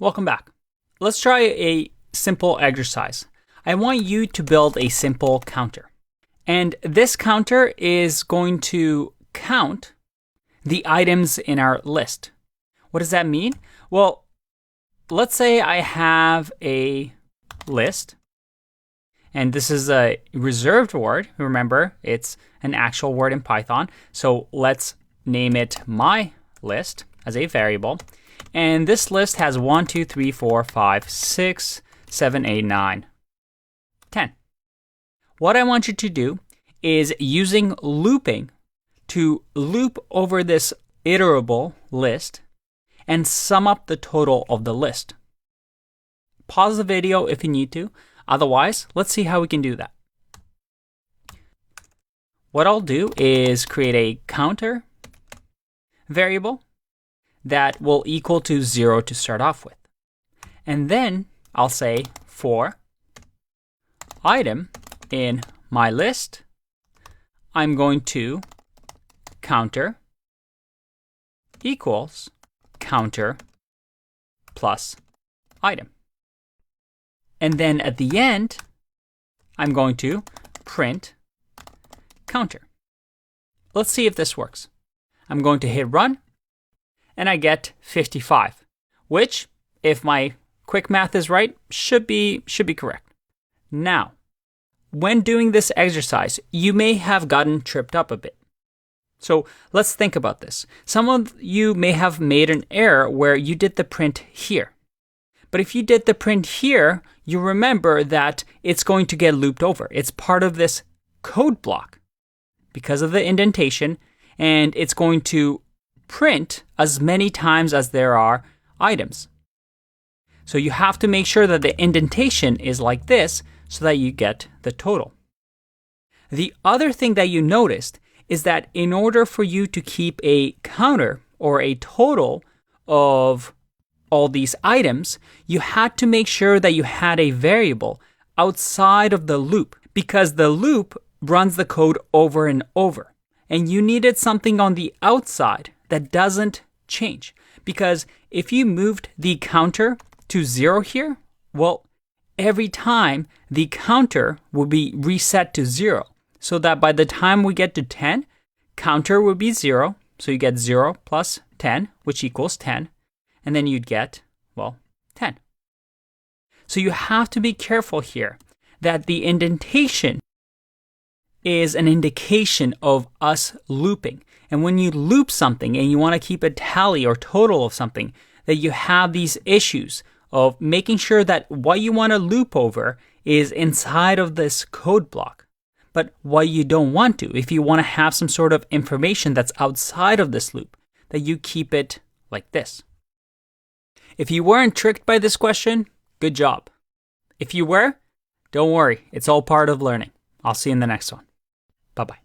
Welcome back. Let's try a simple exercise. I want you to build a simple counter. And this counter is going to count the items in our list. What does that mean? Well, let's say I have a list, and this is a reserved word. Remember, it's an actual word in Python. So let's name it my list as a variable. And this list has 1, 2, 3, 4, 5, 6, 7, 8, 9, 10. What I want you to do is using looping to loop over this iterable list and sum up the total of the list. Pause the video if you need to. Otherwise, let's see how we can do that. What I'll do is create a counter variable that will equal to 0 to start off with. And then I'll say for item in my list, I'm going to counter equals counter plus item. And then at the end, I'm going to print counter. Let's see if this works. I'm going to hit run, and I get 55, which, if my quick math is right, should be correct. Now, when doing this exercise, you may have gotten tripped up a bit. So let's think about this. Some of you may have made an error where you did the print here. But if you did the print here, you remember that it's going to get looped over. It's part of this code block because of the indentation, and it's going to print as many times as there are items. So you have to make sure that the indentation is like this so that you get the total. The other thing that you noticed is that in order for you to keep a counter or a total of all these items, you had to make sure that you had a variable outside of the loop, because the loop runs the code over and over. And you needed something on the outside that doesn't change. Because if you moved the counter to 0 here, well, every time the counter will be reset to 0. So that by the time we get to 10, counter would be 0. So you get 0 plus 10, which equals 10. And then you'd get, well, 10. So you have to be careful here that the indentation is an indication of us looping. And when you loop something and you want to keep a tally or total of something, that you have these issues of making sure that what you want to loop over is inside of this code block. But what you don't want to, if you want to have some sort of information that's outside of this loop, that you keep it like this. If you weren't tricked by this question, good job. If you were, don't worry, it's all part of learning. I'll see you in the next one. Bye-bye.